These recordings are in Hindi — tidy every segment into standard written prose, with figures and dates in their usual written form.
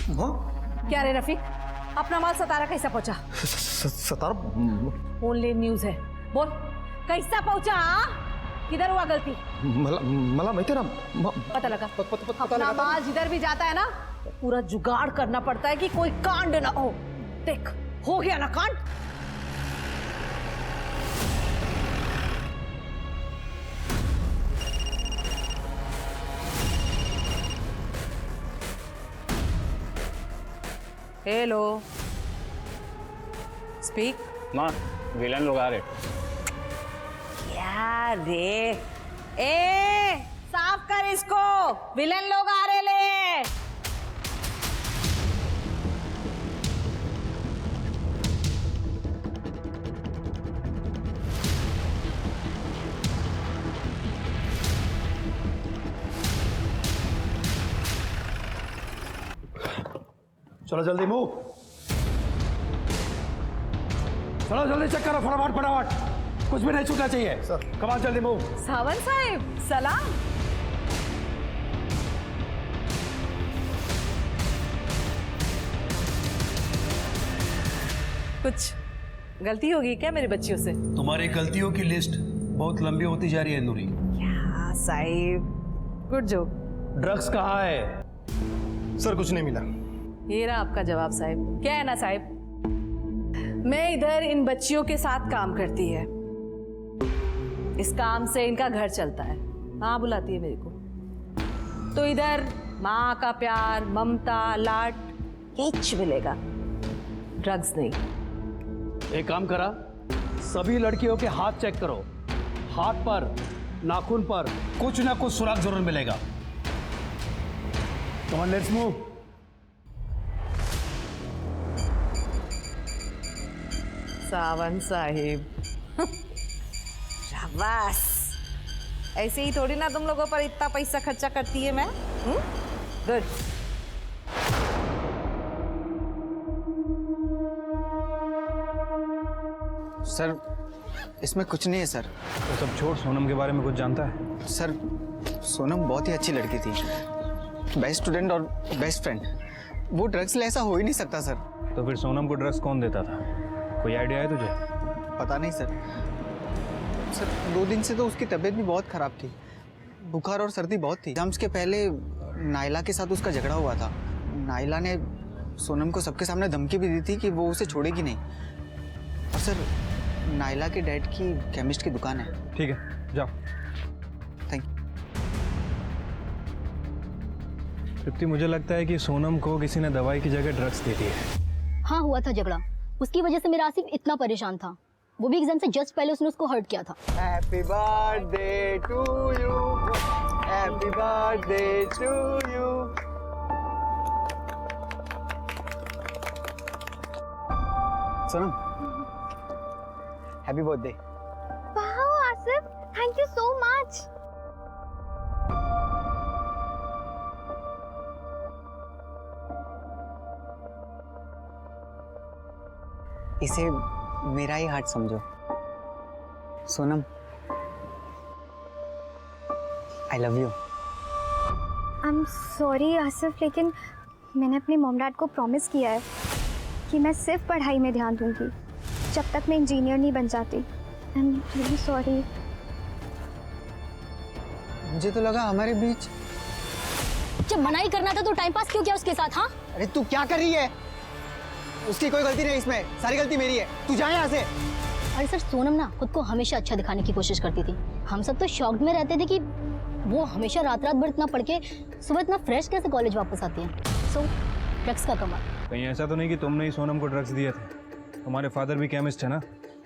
क्या रे रफीक, अपना माल सतारा कैसा पहुंचा? सतारा ऑनलाइन न्यूज है, बोल कैसा पहुंचा? किधर हुआ गलती? मला माहिती ना पता लगा। अपना माल जिधर भी जाता है ना, पूरा जुगाड़ करना पड़ता है कि कोई कांड ना हो। देख हो गया ना कांड। Hello, speak. माँ, विलन लोग आ रहे। क्या रे? ए, साफ कर इसको, विलन लोग आ रहे ले। चलो जल्दी मूव, चलो जल्दी चेक करो, फटाफट फटाफट, कुछ भी नहीं छूटना चाहिए सर। कमाल, जल्दी मूव। सावंत साहिब सलाम। कुछ गलती होगी क्या मेरी बच्चियों से? तुम्हारी गलतियों की लिस्ट बहुत लंबी होती जा रही है नूरी। क्या साहिब, गुड जोक। ड्रग्स कहाँ है? सर कुछ नहीं मिला। ये रहा आपका जवाब साहिब। क्या है ना साहिब, मैं इधर इन बच्चियों के साथ काम करती है, इस काम से इनका घर चलता है। माँ बुलाती है मेरे को, तो इधर माँ का प्यार, ममता, लाड कुछ मिलेगा, ड्रग्स नहीं। एक काम करा, सभी लड़कियों के हाथ चेक करो, हाथ पर, नाखून पर कुछ ना कुछ सुराग जरूर मिलेगा। Come on, let's move. Sawant Sahib शाबाश। ऐसे ही थोड़ी ना तुम लोगों पर इतना पैसा खर्चा करती है मैं। गुड। सर, इसमें कुछ नहीं है सर। तो सब छोड़, सोनम के बारे में कुछ जानता है? सर, सोनम बहुत ही अच्छी लड़की थी, बेस्ट स्टूडेंट और बेस्ट फ्रेंड। वो ड्रग्स ले ऐसा हो ही नहीं सकता सर। तो फिर सोनम को ड्रग्स कौन देता था? कोई आइडिया है तुझे? पता नहीं सर। सर 2 दिन से तो उसकी तबीयत भी बहुत ख़राब थी, बुखार और सर्दी बहुत थी। एग्जाम्स के पहले नाइला के साथ उसका झगड़ा हुआ था। नाइला ने सोनम को सबके सामने धमकी भी दी थी कि वो उसे छोड़ेगी नहीं। और सर, नाइला के डैड की केमिस्ट की दुकान है। ठीक है, जाओ। Thank you. तृप्ति, मुझे लगता है कि सोनम को किसी ने दवाई की जगह ड्रग्स दे दी है। हाँ, हुआ था झगड़ा, उसकी वजह से मेरा आसिफ इतना परेशान था। वो भी एग्जाम से जस्ट पहले उसने उसको हर्ट किया था। Happy birthday to you, happy birthday to you. Sonam, happy birthday. Wow Asif, thank you so much. इसे मेरा ही हार्ट समझो। Sonam, I love you. I am sorry Asif, लेकिन मैंने अपने मॉम डैड को प्रॉमिस किया है कि मैं सिर्फ पढ़ाई में ध्यान दूंगी जब तक मैं इंजीनियर नहीं बन जाती। I am really sorry. मुझे तो लगा हमारे बीच। जब मनाई करना था तो टाइम पास क्यों किया उसके साथ? हाँ, अरे तू क्या कर रही है? उसकी कोई गलती नहीं, इसमें सारी गलती मेरी है। तू जा यहाँ से। अरे सर, सोनम ना खुद को हमेशा अच्छा दिखाने की कोशिश करती थी। हम सब तो शॉक्ड में रहते थे कि वो हमेशा रात रात भर इतना पढ़ के सुबह इतना फ्रेश कैसे कॉलेज वापस आती है। सो ड्रग्स का कमाल। कहीं ऐसा तो नहीं कि तुमने ही सोनम को ड्रग्स दिए थे? तुम्हारे फादर भी केमिस्ट है ना?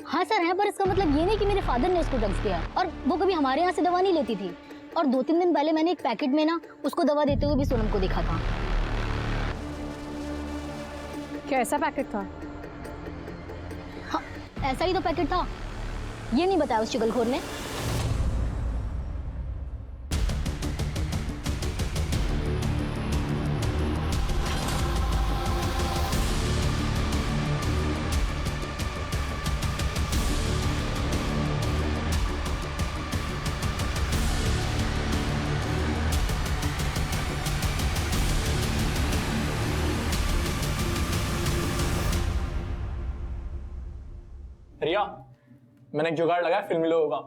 हाँ सर है, पर इसका मतलब ये नहीं कि मेरे फादर ने उसको ड्रग्स दिया। और वो कभी हमारे यहाँ से दवा नहीं लेती थी। और 2-3 दिन पहले मैंने एक पैकेट में ना उसको दवा देते हुए भी सोनम को देखा था। क्या ऐसा पैकेट था? हाँ, ऐसा ही तो पैकेट था। ये नहीं बताया उस चुगलखोर ने। रिया, मैंने एक जुगाड़ लगाया फिल्मी लोगों का।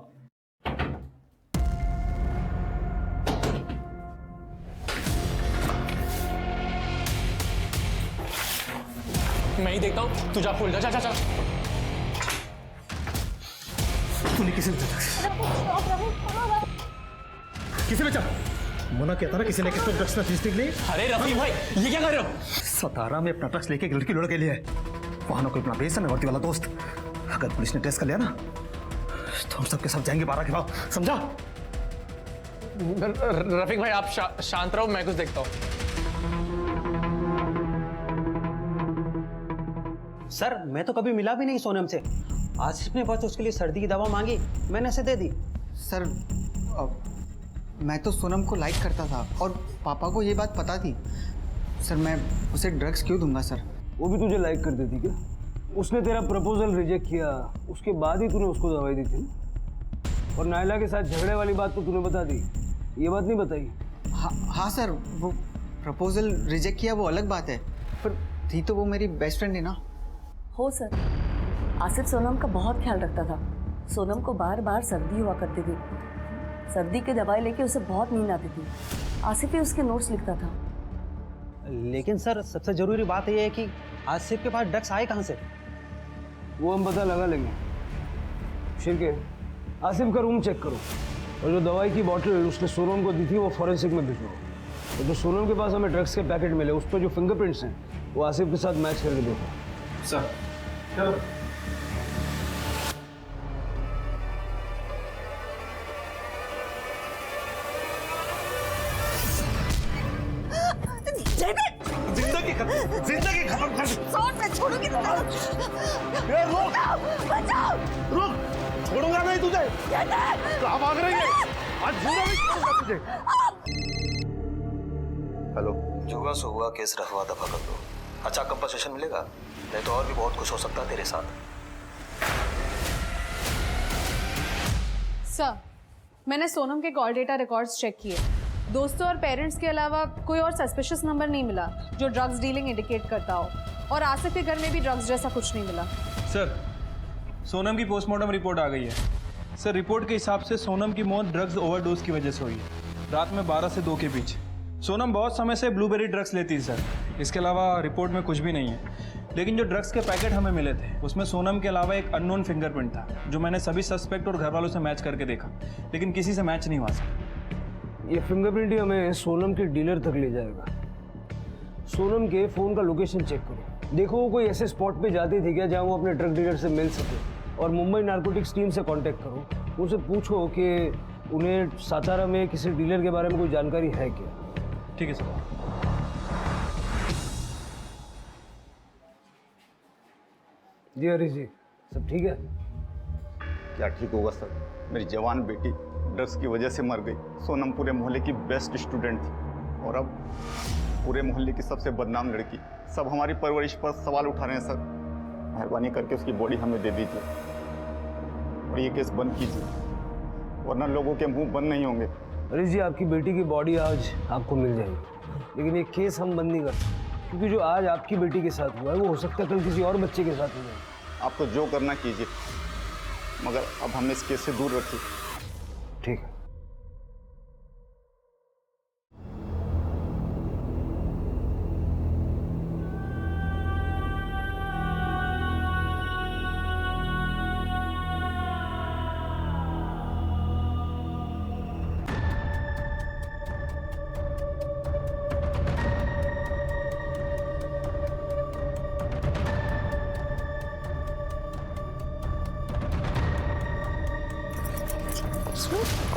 मैं ही देखता हूँ, तू जा खोल, जा जा जा। तूने किसे किसे बेचा? मना कहता ना किसी ने किसको ड्रग्स में फीस निकली। अरे रफीक भाई, ये क्या कर रहे हो? सतारा में अपना ड्रग्स लेके एक लड़की लड़के लिए वहां कोई अपना बेसन वर्दी वाला दोस्त। अगर पुलिस ने टेस्ट कर लिया ना तो हम सबके सब जाएंगे 12 के बाद, समझा? रफीक भाई आप शांत रहो, मैं कुछ देखता हूँ। सर मैं तो कभी मिला भी नहीं सोनम से। आसिफ ने बस उसके लिए सर्दी की दवा मांगी, मैंने ऐसे दे दी। सर मैं तो सोनम को लाइक करता था और पापा को ये बात पता थी। सर मैं उसे ड्रग्स क्यों दूंगा सर? वो भी तुझे लाइक करती थी क्या? उसने तेरा प्रपोजल रिजेक्ट किया, उसके बाद ही तूने उसको दवाई दी थी। और नायला के साथ झगड़े वाली बात तो तूने बता दी, ये बात नहीं बताई? हाँ सर, वो प्रपोजल रिजेक्ट किया वो अलग बात है, पर थी तो वो मेरी बेस्ट फ्रेंड है ना। हो सर, आसिफ सोनम का बहुत ख्याल रखता था। सोनम को बार बार सर्दी हुआ करती थी, सर्दी की दवाई लेके उसे बहुत नींद आती थी। आसिफ ही उसके नोट्स लिखता था। लेकिन सर सबसे जरूरी बात यह है कि आसिफ के पास ड्रग्स आए कहाँ से? वो हम पता लगा लेंगे। शिरके, आसिफ का रूम चेक करो और जो दवाई की बॉटल उसने सोनम को दी थी वो फॉरेंसिक में भिजवाओ। तो जो सोनम के पास हमें ड्रग्स के पैकेट मिले उस पर जो फिंगरप्रिंट्स हैं वो आसिफ के साथ मैच करके देखो। सर चलो। जिंदगी खत्म कर छोड़ूंगी रुक, छोड़ूंगा नहीं तुझे। कहाँ भाग रही है? आज झूठा नहीं छोड़ूंगा तुझे। हेलो, जुआ से हुआ केस रफवा दफा कर दो। अच्छा कंपनसेशन मिलेगा, नहीं तो और भी बहुत कुछ हो सकता है तेरे साथ। सर मैंने सोनम के कॉल डेटा रिकॉर्ड्स चेक किए। दोस्तों और पेरेंट्स के अलावा कोई और सस्पिशियस नंबर नहीं मिला जो ड्रग्स डीलिंग इंडिकेट करता हो, और आसिफ के घर में भी ड्रग्स जैसा कुछ नहीं मिला। सर सोनम की पोस्टमार्टम रिपोर्ट आ गई है। सर रिपोर्ट के हिसाब से सोनम की मौत ड्रग्स ओवरडोज की वजह से हुई है, रात में 12 से 2 के बीच। सोनम बहुत समय से ब्लूबेरी ड्रग्स लेती थी सर, इसके अलावा रिपोर्ट में कुछ भी नहीं है। लेकिन जो ड्रग्स के पैकेट हमें मिले थे उसमें सोनम के अलावा एक अननोन फिंगरप्रिंट था, जो मैंने सभी सस्पेक्ट और घर वालों से मैच करके देखा, लेकिन किसी से मैच नहीं हुआ सर। ये फिंगरप्रिंट ही हमें सोनम के डीलर तक ले जाएगा। सोनम के फ़ोन का लोकेशन चेक करो, देखो वो कोई ऐसे स्पॉट पे जाती थी क्या जहाँ वो अपने ड्रग डीलर से मिल सके। और मुंबई नारकोटिक्स टीम से कांटेक्ट करो, उनसे पूछो कि उन्हें सातारा में किसी डीलर के बारे में कोई जानकारी है क्या। ठीक है सर। जी हरीश जी, सब ठीक है? क्या ठीक होगा सर? मेरी जवान बेटी ड्रग्स की वजह से मर गई। सोनम पूरे मोहल्ले की बेस्ट स्टूडेंट थी और अब पूरे मोहल्ले की सबसे बदनाम लड़की। सब हमारी परवरिश पर सवाल उठा रहे हैं सर। मेहरबानी करके उसकी बॉडी हमें दे दीजिए और ये केस बंद कीजिए, वरना लोगों के मुंह बंद नहीं होंगे। हरीश जी, आपकी बेटी की बॉडी आज आपको मिल जाएगी, लेकिन ये केस हम बंद नहीं कर सकते, क्योंकि जो आज आपकी बेटी के साथ हुआ है वो हो सकता है कल किसी और बच्चे के साथ हो जाए। आप तो जो करना कीजिए, मगर अब हमें इस केस से दूर रखिए। ठीक है।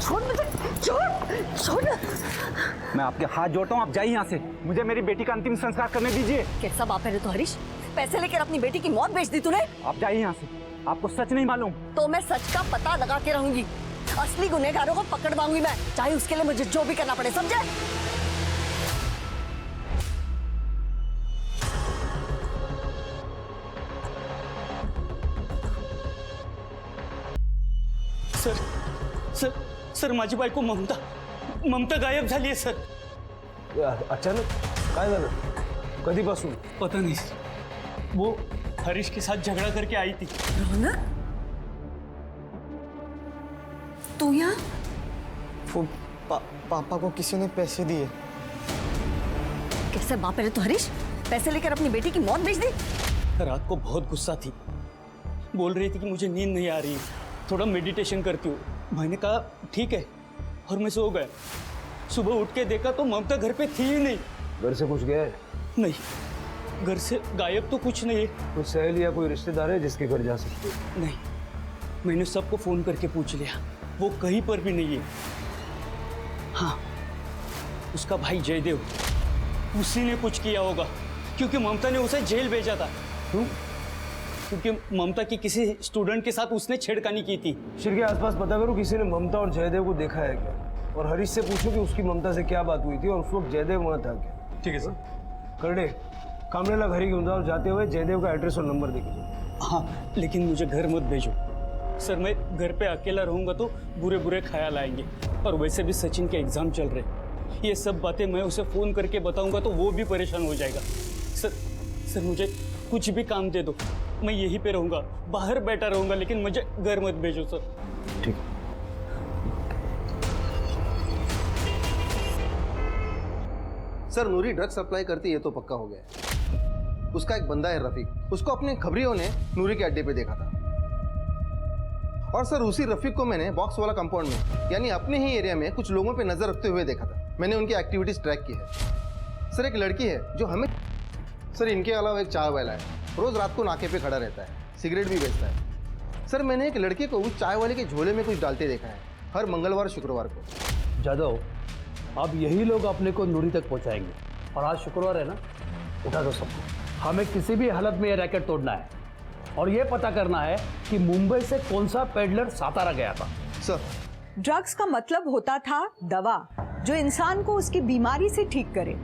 छोड़ मुझे, छोड़। मैं आपके हाथ जोड़ता हूँ, आप जाइए यहाँ से। मुझे मेरी बेटी का अंतिम संस्कार करने दीजिए। कैसा बाप है रे तो हरीश, पैसे लेकर अपनी बेटी की मौत बेच दी तूने। आप जाइए यहाँ से, आपको सच नहीं मालूम। तो मैं सच का पता लगा के रहूंगी, असली गुनहगारों को पकड़वाऊंगी मैं, चाहे उसके लिए मुझे जो भी करना पड़े, समझे? सर माझी बायको ममता गायब झाली आहे सर। अचानक काय झालं? कधीपासून? पता नहीं, वो हरीश के साथ झगड़ा करके आई थी। रौनक, तू यहाँ? वो पापा को किसी ने पैसे दिए। कैसे बाप है तो हरीश, पैसे लेकर अपनी बेटी की मौत भेज दी? रात को बहुत गुस्सा थी, बोल रही थी कि मुझे नींद नहीं आ रही, थोड़ा मेडिटेशन करती हूँ। मैंने कहा ठीक है, और मैं सो गया। सुबह उठ के देखा तो ममता घर पे थी ही नहीं। घर से कुछ गया है? नहीं, घर से गायब तो कुछ नहीं है। कोई सहेली या कोई रिश्तेदार है जिसके घर जा सकते हो? नहीं, मैंने सबको फोन करके पूछ लिया, वो कहीं पर भी नहीं है। हाँ, उसका भाई जयदेव, उसी ने कुछ किया होगा, क्योंकि ममता ने उसे जेल भेजा था। क्यों? क्योंकि ममता की किसी स्टूडेंट के साथ उसने छेड़खानी की थी। शिर के आसपास पता करो किसी ने ममता और जयदेव को देखा है क्या, और हरीश से पूछो कि उसकी ममता से क्या बात हुई थी और उस वक्त जयदेव वहाँ था क्या। ठीक है सर। करडे, कामरेला घर ही घूमता और जाते हुए जयदेव का एड्रेस और नंबर देखे। हाँ, लेकिन मुझे घर मत भेजो सर, मैं घर पे अकेला रहूंगा तो बुरे बुरे ख्याल आएंगे, और वैसे भी सचिन के एग्जाम चल रहे, ये सब बातें मैं उसे फोन करके बताऊंगा तो वो भी परेशान हो जाएगा। सर मुझे कुछ भी काम दे दो, मैं यहीं पे रहूंगा, बाहर बैठा रहूंगा, लेकिन मुझे घर मत भेजो सर। ठीक। सर नूरी ड्रग सप्लाई करती है तो पक्का हो गया है। उसका एक बंदा है रफीक, उसको अपने खबरियों ने नूरी के अड्डे पे देखा था। और सर उसी रफीक को मैंने बॉक्स वाला कंपाउंड में, यानी अपने ही एरिया में कुछ लोगों पे नजर रखते हुए देखा था। मैंने उनकी एक्टिविटीज ट्रैक की है। सर एक लड़की है जो हमें, सर इनके अलावा एक चाय वाला है, रोज रात को नाके पे खड़ा रहता है, सिगरेट भी बेचता है। सर मैंने एक लड़के को उस चाय वाले के झोले में कुछ डालते देखा है, हर मंगलवार शुक्रवार को। जादव, अब यही लोग अपने को नूरी तक पहुंचाएंगे, और आज शुक्रवार है ना, उठा दो सबको। हमें किसी भी हालत में ये रैकेट तोड़ना है, और ये पता करना है कि मुंबई से कौन सा पेडलर सातारा गया था। सर ड्रग्स का मतलब होता था दवा, जो इंसान को उसकी बीमारी से ठीक करे,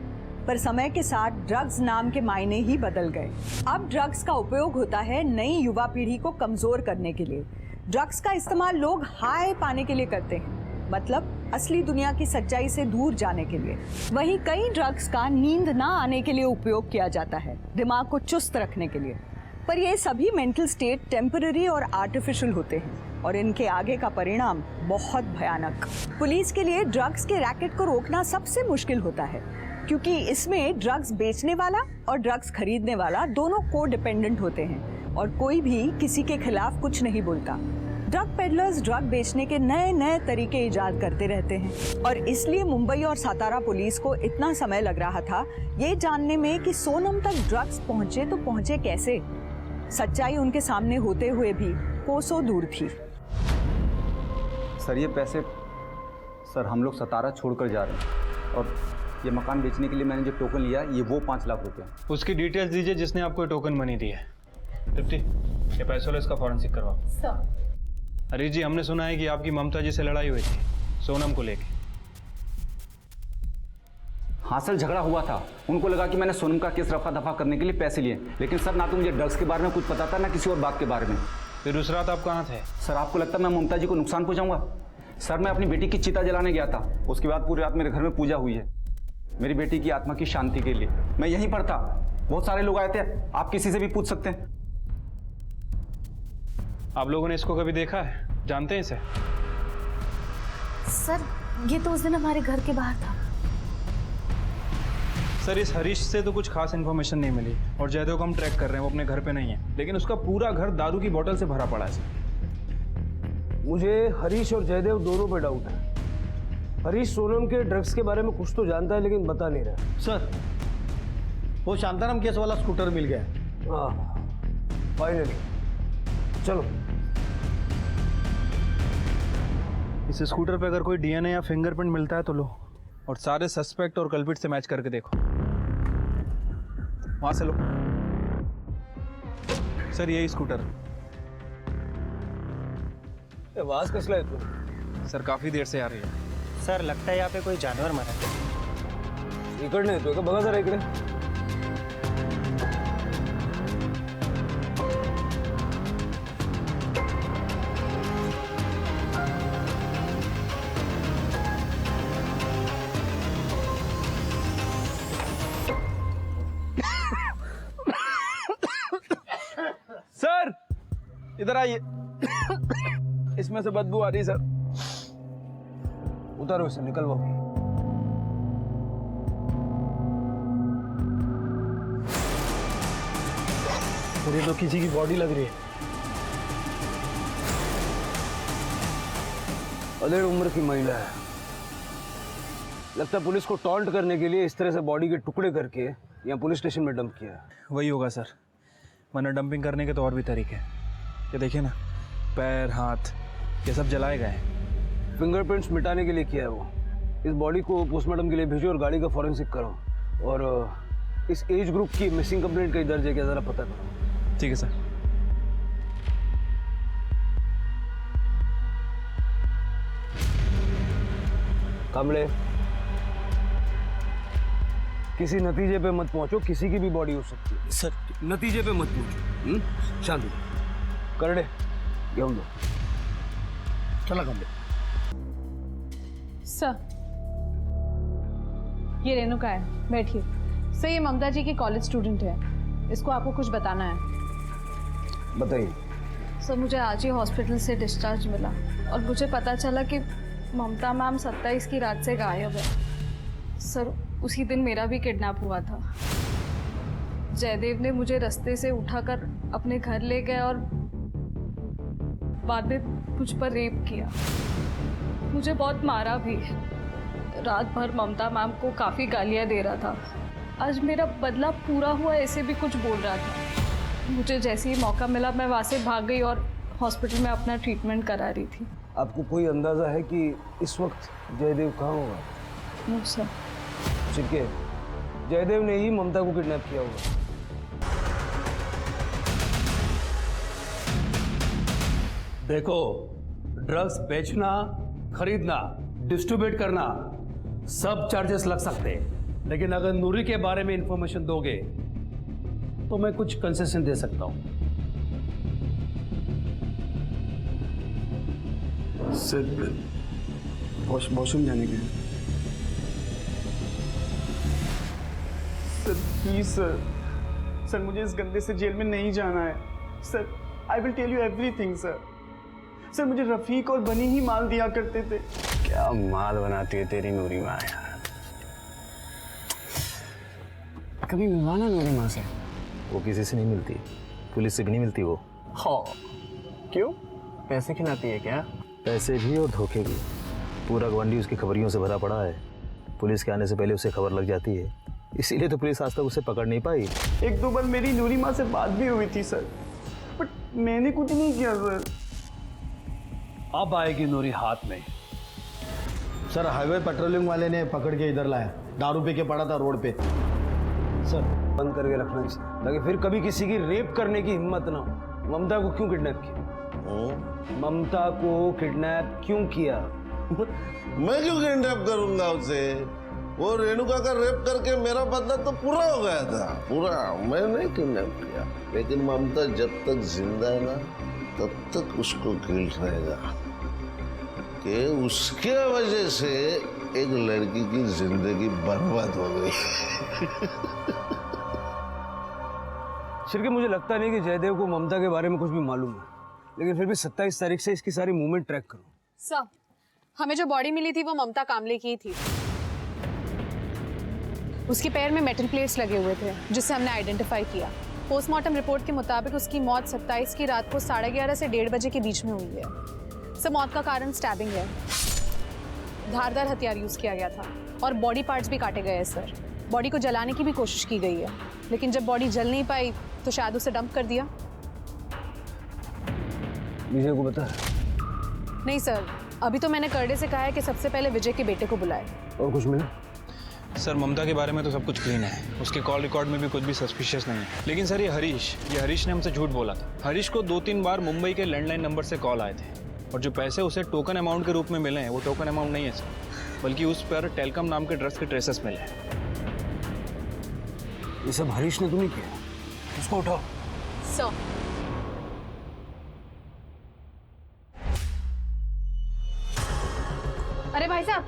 पर समय के साथ ड्रग्स नाम के मायने ही बदल गए। अब ड्रग्स का उपयोग होता है नई युवा पीढ़ी को कमजोर करने के लिए। ड्रग्स का इस्तेमाल लोग हाई पाने के लिए करते हैं, मतलब असली दुनिया की सच्चाई से दूर जाने के लिए। वहीं कई ड्रग्स का नींद ना आने के लिए उपयोग किया जाता है, दिमाग को चुस्त रखने के लिए। पर ये सभी मेंटल स्टेट टेम्पररी और आर्टिफिशियल होते हैं, और इनके आगे का परिणाम बहुत भयानक। पुलिस के लिए ड्रग्स के रैकेट को रोकना सबसे मुश्किल होता है, क्योंकि इसमें ड्रग्स बेचने वाला और ड्रग्स खरीदने वाला दोनों को डिपेंडेंट होते हैं, और कोई भी किसी के खिलाफ कुछ नहीं बोलता। ड्रग पेडलर्स ड्रग बेचने के नए नए तरीके इजाद करते रहते हैं, और इसलिए मुंबई और सातारा पुलिस को इतना समय लग रहा था ये जानने में कि सोनम तक ड्रग्स पहुंचे तो पहुंचे कैसे। सच्चाई उनके सामने होते हुए भी कोसों दूर थी। सर ये पैसे, सर हम लोग सतारा छोड़कर जा रहे हैं, और ये मकान बेचने के लिए मैंने जो टोकन लिया ये वो 5 लाख रुपए। उसकी डिटेल्स दीजिए जिसने आपको टोकन मनी दी है। तृप्ति, ये पैसों वाला इसका फॉरेंसिक करवाओ। सर। हरीश जी, हमने सुना है कि आपकी ममता जी से लड़ाई हुई थी सोनम को लेके। हाँ सर, झगड़ा हुआ था। उनको लगा कि मैंने सोनम का केस रफा दफा करने के लिए पैसे लिए, लेकिन सर ना तो मुझे ड्रग्स के बारे में कुछ पता था ना किसी और बात के बारे में। फिर उस रात आप कहाँ थे? सर आपको लगता है मैं ममता जी को नुकसान पहुंचाऊंगा? सर मैं अपनी बेटी की चिता जलाने गया था, उसके बाद पूरी रात मेरे घर में पूजा हुई है मेरी बेटी की आत्मा की शांति के लिए। मैं यहीं पर था, बहुत सारे लोग आए थे, आप किसी से भी पूछ सकते हैं। आप लोगों ने इसको कभी देखा है, जानते हैं इसे? सर ये तो उस दिन हमारे घर के बाहर था। सर इस हरीश से तो कुछ खास इन्फॉर्मेशन नहीं मिली, और जयदेव को हम ट्रैक कर रहे हैं, वो अपने घर पे नहीं है, लेकिन उसका पूरा घर दारू की बोतल से भरा पड़ा है। मुझे हरीश और जयदेव दोनों पे डाउट है। हरीश सोनम के ड्रग्स के बारे में कुछ तो जानता है लेकिन बता नहीं रहा। सर वो शांताराम केस वाला स्कूटर मिल गया है। हाँ फाइनली, चलो। इस स्कूटर पे अगर कोई डीएनए या फिंगरप्रिंट मिलता है तो लो, और सारे सस्पेक्ट और कल्पिट से मैच करके देखो। वहां से लो। सर यही स्कूटर। आवाज कसला है तू? सर काफी देर से आ रही है। सर लगता है यहाँ पे कोई जानवर मरा है। इकडे येतोय का बघा जरा इकडे। सर इधर आइए। इसमें से बदबू आ रही सर। उतारो इसे, निकलवाओ। और ये तो किसी की बॉडी लग रही है। अधेड़ उम्र की महिला है, लगता है पुलिस को टॉन्ट करने के लिए इस तरह से बॉडी के टुकड़े करके यहाँ पुलिस स्टेशन में डंप किया है। वही होगा सर, वरना डंपिंग करने के तो और भी तरीके हैं। ये देखिए ना, पैर हाथ ये सब जलाए गए हैं। फिंगरप्रिंट्स मिटाने के लिए किया है वो। इस बॉडी को पोस्टमार्टम के लिए भेजो और गाड़ी का फॉरेंसिक करो, और इस एज ग्रुप की मिसिंग कंप्लेंट कहीं दर्ज है क्या ज़रा पता करो। ठीक है सर। कामले, किसी नतीजे पे मत पहुंचो, किसी की भी बॉडी हो सकती है सर। नतीजे पे मत पहुंचो। शांति करड़े घेऊन दो। चला कामले। सर, ये रेणुका है, बैठिए। सर, ये ममता जी की कॉलेज स्टूडेंट है, इसको आपको कुछ बताना है। बताइए। सर, मुझे आज ही हॉस्पिटल से डिस्चार्ज मिला और मुझे पता चला कि ममता मैम 27 की रात से गायब है। सर, उसी दिन मेरा भी किडनैप हुआ था। जयदेव ने मुझे रास्ते से उठाकर अपने घर ले गए और बाद में मुझ पर रेप किया। मुझे बहुत मारा भी। रात भर ममता मैम को काफ़ी गालियाँ दे रहा था। आज मेरा बदला पूरा हुआ ऐसे भी कुछ बोल रहा था। मुझे जैसे ही मौका मिला मैं वहाँ से भाग गई और हॉस्पिटल में अपना ट्रीटमेंट करा रही थी। आपको कोई अंदाजा है कि इस वक्त जयदेव कहाँ होगा? No sir. ठीक है, जयदेव ने ही ममता को किडनैप किया होगा। देखो, ड्रग्स बेचना, खरीदना, डिस्ट्रीब्यूट करना सब चार्जेस लग सकते हैं, लेकिन अगर नूरी के बारे में इंफॉर्मेशन दोगे तो मैं कुछ कंसेशन दे सकता हूं। सर, वॉशरूम जाने के लिए। सर प्लीज सर, सर मुझे इस गंदे से जेल में नहीं जाना है। Sir, I will tell you everything sir. Sir, मुझे रफीक और बनी ही माल दिया करते थे। क्या माल बनाती है तेरी नूरी माँ यार। कभी मिलवाना नूरी माँ से। वो किसी से नहीं मिलती, पुलिस से भी नहीं मिलती वो। हाँ, क्यों? पैसे खिलाती है क्या? पैसे भी और धोखे भी। पूरा गवंडी उसकी खबरियों से भरा पड़ा है। पुलिस के आने से पहले उसे खबर लग जाती है, इसीलिए तो पुलिस आज तक उसे पकड़ नहीं पाई। एक दो बार मेरी नूरी माँ से बात भी हुई थी सर, बट मैंने कुछ नहीं किया सर। अब आएगी नूरी हाथ में। सर, हाईवे पेट्रोलिंग वाले ने पकड़ के इधर लाया, दारू पी के पड़ा था रोड पे। सर, बंद करके रखना चाहिए ताकि फिर कभी किसी की रेप करने की हिम्मत ना हो। ममता को क्यों किडनैप किया? ममता को किडनैप क्यों किया? मैं क्यों किडनैप करूंगा उसे? वो रेणुका का रेप करके मेरा बदला तो पूरा हो गया था। पूरा मैं नहीं किडनैप किया, लेकिन ममता जब तक जिंदा है ना तब तक उसको गिल्ट रहेगा कि उसके वजह से एक लड़की की जिंदगी बर्बाद हो गई। शिरके, मुझे लगता नहीं कि जयदेव को ममता के बारे में कुछ भी मालूम है, लेकिन फिर भी 27 तारीख से इसकी सारी मूवमेंट ट्रैक करो। सर, हमें जो बॉडी मिली थी वो ममता कामले की थी। उसके पैर में मेटल प्लेट्स लगे हुए थे जिसे हमने आइडेंटिफाई किया। पोस्टमार्टम रिपोर्ट के मुताबिक उसकी मौत 27 की रात को 11:30 से 1:30 बजे के बीच में हुई है। सर, मौत का कारण स्टैबिंग है। धारदार हथियार यूज किया गया था और बॉडी पार्ट्स भी काटे गए हैं सर। बॉडी को जलाने की भी कोशिश की गई है, लेकिन जब बॉडी जल नहीं पाई तो शायद उसे डंप कर दिया। विजय को बता? नहीं सर, अभी तो मैंने करड़े से कहा है कि सबसे पहले विजय के बेटे को बुलाए। और कुछ मिला? सर, ममता के बारे में तो सब कुछ क्लीन है, उसके कॉल रिकॉर्ड में भी कुछ भी सस्पिशियस नहीं है। लेकिन सर, ये हरीश ने हमसे झूठ बोला था। हरीश को 2-3 बार मुंबई के लैंडलाइन नंबर से कॉल आए थे और जो पैसे उसे टोकन अमाउंट के रूप में मिले हैं वो टोकन अमाउंट नहीं है सर, बल्कि उस पर टेलकम नाम के ड्रग्स के ट्रेसेस मिले हैं। ये सब हरीश ने तो नहीं किया, उसको उठाओ। सर, अरे भाई साहब,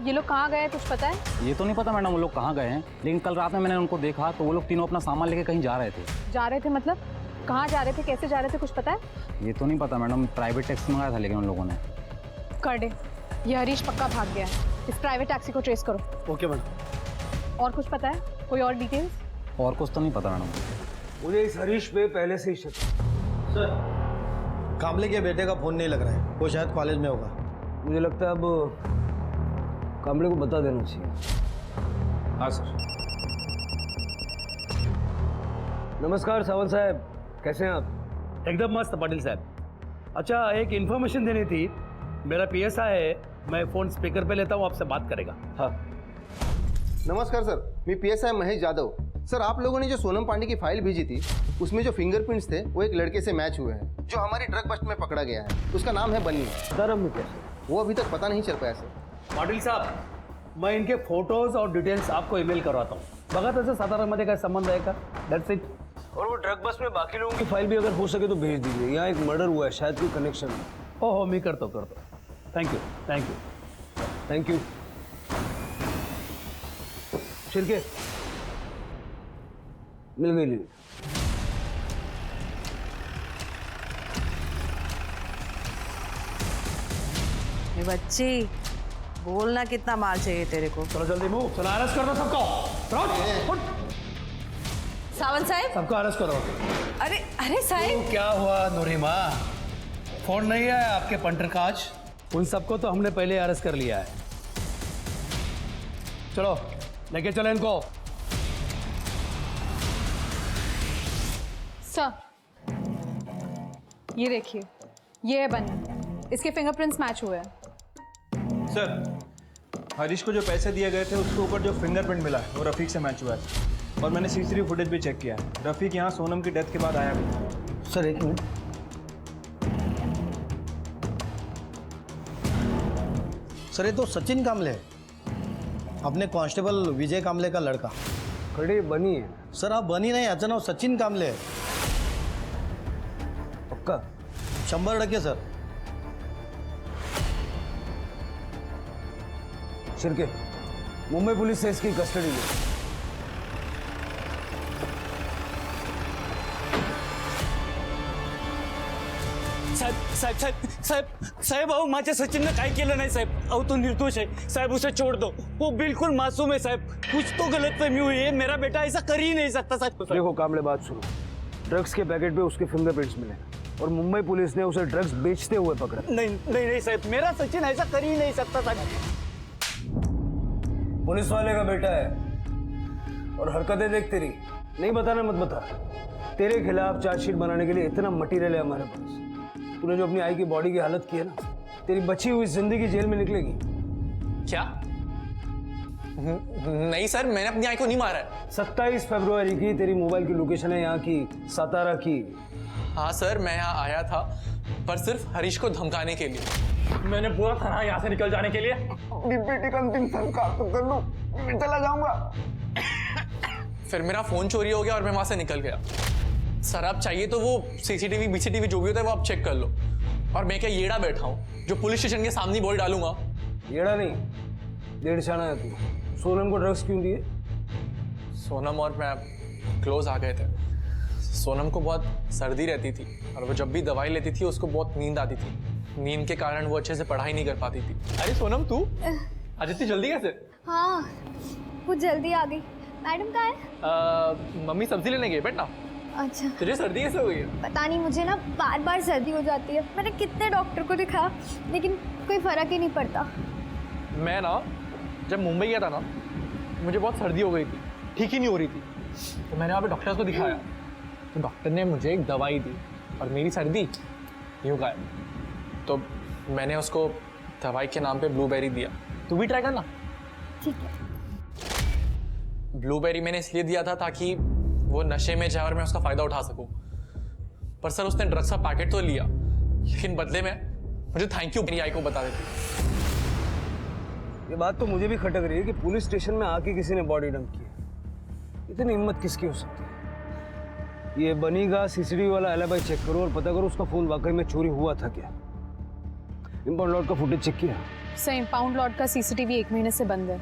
ये लोग कहाँ गए कुछ पता है? ये तो नहीं पता मैडम वो लोग कहाँ गए हैं, लेकिन कल रात में मैंने उनको देखा तो वो लोग तीनों अपना सामान लेके कहीं जा रहे थे। जा रहे थे मतलब? कहाँ जा रहे थे, कैसे जा रहे थे, कुछ पता है? ये तो नहीं पता मैडम, प्राइवेट टैक्सी मंगाया था लेकिन उन लोगों ने। कर दे, ये हरीश पक्का भाग गया है। इस प्राइवेट टैक्सी को ट्रेस करो। Okay madam. और कुछ पता है, कोई और डिटेल्स? और कुछ तो नहीं पता मैडम। मुझे इस हरीश पे पहले से ही शक। सर, कामले के बेटे का फोन नहीं लग रहा है, वो शायद कॉलेज में होगा। मुझे लगता है अब कामले को बता देना चाहिए। हाँ सर। नमस्कार सावंत साहब, कैसे हैं आप? एकदम मस्त पाटिल साहब। अच्छा, एक इन्फॉर्मेशन देनी थी। मेरा पीएसआई है, मैं फ़ोन स्पीकर पे लेता हूँ, आपसे बात करेगा। हाँ नमस्कार सर, मैं पीएसआई महेश जादव। सर, आप लोगों ने जो सोनम पांडे की फाइल भेजी थी उसमें जो फिंगरप्रिंट्स थे वो एक लड़के से मैच हुए हैं जो हमारी ड्रग बस्ट में पकड़ा गया है। उसका नाम है बन्नी। सर हम कैसे? वो अभी तक पता नहीं चल पाया सर। पाटिल साहब, मैं इनके फोटोज और डिटेल्स आपको ईमेल करवाता हूँ। बघा तसं सातारामध्ये काय संबंध आहे का? That's it. और वो ड्रग बस में बाकी लोगों की फाइल भी अगर हो सके तो भेज दीजिए। यहाँ एक मर्डर हुआ है, शायद कोई कनेक्शन है। हो मी करतो। Thank you. Thank you. Shirke मिल गई लीड। बच्ची, बोलना कितना माल चाहिए तेरे को? चलो जल्दी मूव, चलो अरेस्ट कर दो सबको। सावंत साहब, सबको अरेस्ट करो। अरे अरे साहब, क्या हुआ नूरिमा? फोन नहीं आया आपके पंटर का आज? उन सबको तो हमने पहले अरेस्ट कर लिया है। चलो लेके चलो इनको। सर, ये देखिए, ये है बन्नी, इसके फिंगरप्रिंट्स मैच हुए हैं। सर, हरीश को जो पैसे दिए गए थे उसके ऊपर जो फिंगरप्रिंट मिला है वो रफ़ीक से मैच हुआ है और मैंने सीसीटीवी फुटेज भी चेक किया है। रफ़ीक यहाँ सोनम की डेथ के बाद आया भी था। सर एक मिनट। सर, ये तो सचिन कामले है, अपने कांस्टेबल विजय कामले का लड़का। खड़ी बनी है सर, आप बनी नाही, याचं नाव सचिन कामले आहे। पक्का? 100% सर। शिरके, मुंबई पुलिस से इसकी कस्टडी ली। साहेब अहो, माझ्या सचिननं काय केलं नाही साहेब। अहो तो निर्दोष है साहब, उसे छोड़ दो, वो बिल्कुल मासूम है साहब। कुछ तो गलतफहमी हुई है, मेरा बेटा ऐसा कर ही नहीं सकता साहब। देखो कामले, बात सुनो। ड्रग्स के पैकेट पे उसके फिंगरप्रिंट्स मिले और मुंबई पुलिस ने उसे ड्रग्स बेचते हुए पकड़ा। नहीं साहब, मेरा सचिन ऐसा कर ही नहीं सकता साहब। पुलिस वाले का बेटा है और हरकतें देख तेरी। नहीं बताना मत बता। तेरे खिलाफ चार्जशीट बनाने के लिए इतना मटेरियल है हमारे पास। तूने जो अपनी आई की बॉडी की हालत की है ना, तेरी बची हुई जिंदगी जेल में निकलेगी। क्या? नहीं सर, मैंने अपनी आई को नहीं मारा है। 27 फरवरी की तेरी मोबाइल की लोकेशन है यहाँ की, सातारा की। हाँ सर, मैं यहाँ आया था पर सिर्फ हरीश को धमकाने के लिए। मैंने पूरा थाना यहाँ से निकल जाने के लिए बेटी का अंतिम संस्कार तो कर लो, मैं चला जाऊंगा। फिर मेरा फोन चोरी हो गया और मैं वहां से निकल गया। सर, आप चाहिए तो वो सीसीटीवी बीसीटीवी जो भी होता है वो आप चेक कर लो। और मैं क्या येड़ा बैठा हूँ जो पुलिस स्टेशन के सामने बोल डालूंगा? येड़ा नहीं, डेढ़ छाना है तू। सोनम को ड्रग्स क्यों दिए? सोनम और मैं क्लोज आ गए थे। सोनम को बहुत सर्दी रहती थी और वो जब भी दवाई लेती थी उसको बहुत नींद आती थी। नींद के कारण वो अच्छे से पढ़ाई नहीं कर पाती थी। अरे सोनम, तू आज इतनी जल्दी कैसे? हाँ, वो जल्दी आ गई। मैडम कहाँ है? मम्मी सब्जी लेने गई, बैठना। अच्छा, तुझे सर्दी कैसे हो गई है? पता नहीं, मुझे ना बार बार सर्दी हो जाती है। मैंने कितने डॉक्टर को दिखाया लेकिन कोई फर्क ही नहीं पड़ता। मैं ना जब मुंबई गया था ना, मुझे बहुत सर्दी हो गई थी, ठीक ही नहीं हो रही थी। तो मैंने वहाँ पे डॉक्टर को दिखाया तो डॉक्टर ने मुझे एक दवाई दी और मेरी सर्दी यूँ गायब। तो मैंने उसको दवाई के नाम पे ब्लूबेरी दिया। तू भी ट्राई करना। ठीक है। ब्लूबेरी मैंने इसलिए दिया था ताकि वो नशे में जाए और मैं उसका फ़ायदा उठा सकूं। पर सर, उसने ड्रग्स का पैकेट तो लिया लेकिन बदले में मुझे थैंक यू मेरी आई को बता देती। ये बात तो मुझे भी खटक रही है कि पुलिस स्टेशन में आके किसी ने बॉडी डंप की। इतनी हिम्मत किसकी हो सकती है? ये बनीगा सीसीटीवी वाला एलिबाई चेक करो और पता करो उसका फोन वाकई में चोरी हुआ था क्या। इंपाउंड लॉट का फुटेज चेक किया? सर, इंपाउंड लॉट का सीसीटीवी 1 महीने से बंद है।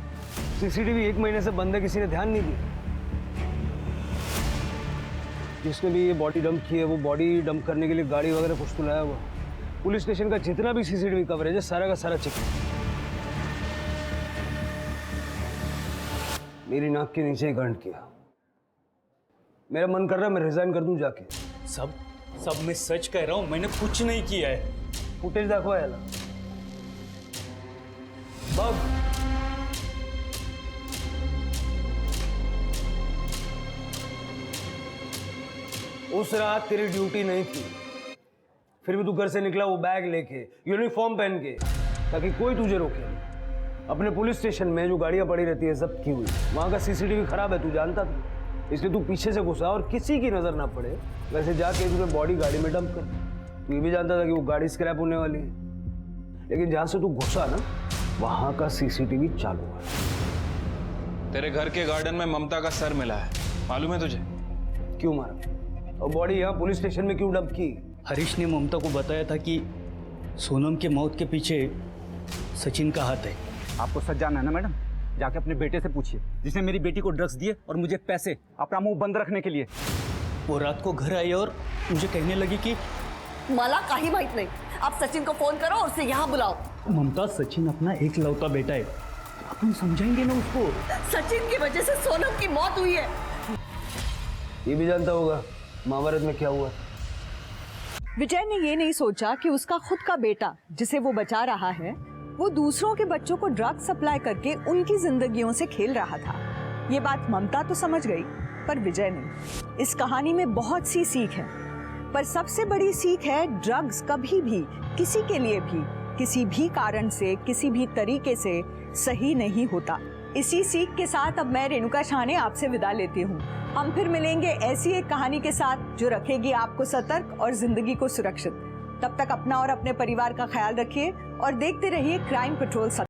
सीसीटीवी 1 महीने से बंद है, किसी ने ध्यान नहीं दिया। जिसने भी ये बॉडी डंप की है वो बॉडी डंप करने के लिए गाड़ी वगैरह कुछ तो लाया हुआ। पुलिस स्टेशन का जितना भी सीसीटीवी कवरेज है सारा का सारा चेक। मेरी नाक के नीचे ही कांड किया। मेरा मन कर रहा है मैं रिजाइन कर दूं जाके। सब मैं सच कह रहा हूँ, मैंने कुछ नहीं किया है। फुटेज दाखवा याला बघ। उस रात तेरी ड्यूटी नहीं थी, फिर भी तू घर से निकला वो बैग लेके, यूनिफॉर्म पहन के, ताकि कोई तुझे रोके नहीं। अपने पुलिस स्टेशन में जो गाड़ियां पड़ी रहती है जब्त की हुई, वहां का सीसीटीवी खराब है, तू जानता था, इसलिए तू पीछे से घुसा और किसी की नजर ना पड़े वैसे जाके तूने बॉडी गाड़ी में डंप कर। तू ये भी जानता था कि वो गाड़ी स्क्रैप होने वाली है, लेकिन जहां से तू घुसा ना वहां का सीसीटीवी चालू है। तेरे घर के गार्डन में ममता का सर मिला है, मालूम है तुझे? क्यों मारा? और बॉडी यहाँ पुलिस स्टेशन में क्यों डंप की? हरीश ने ममता को बताया था कि सोनम के मौत के पीछे सचिन का हाथ है। आपको सच जानना है ना मैडम? जाके अपने बेटे से पूछिए, जिसने मेरी बेटी को ड्रग्स दिए और मुझे पैसे अपना मुंह बंद रखने के लिए। वो रात को घर आई और मुझे कहने लगी कि मला काही माहित नहीं, आप सचिन को फोन करो और उसे यहाँ बुलाओ। ममता, सचिन अपना एक लौता बेटा है, अपन समझाएंगे ना उसको। सचिन की वजह से सोनम की मौत हुई है। ये भी जानता होगा महाभारत में क्या हुआ। विजय ने ये नहीं सोचा कि उसका खुद का बेटा जिसे वो बचा रहा है वो दूसरों के बच्चों को ड्रग सप्लाई करके उनकी जिंदगियों से खेल रहा था। ये बात ममता तो समझ गई पर विजय नहीं। इस कहानी में बहुत सी सीख है, पर सबसे बड़ी सीख है ड्रग्स कभी भी किसी के लिए भी किसी भी कारण से किसी भी तरीके से सही नहीं होता। इसी सीख के साथ अब मैं रेणुका शाहने आपसे विदा लेती हूँ। हम फिर मिलेंगे ऐसी एक कहानी के साथ जो रखेगी आपको सतर्क और जिंदगी को सुरक्षित। तब तक अपना और अपने परिवार का ख्याल रखिए और देखते रहिए क्राइम पेट्रोल।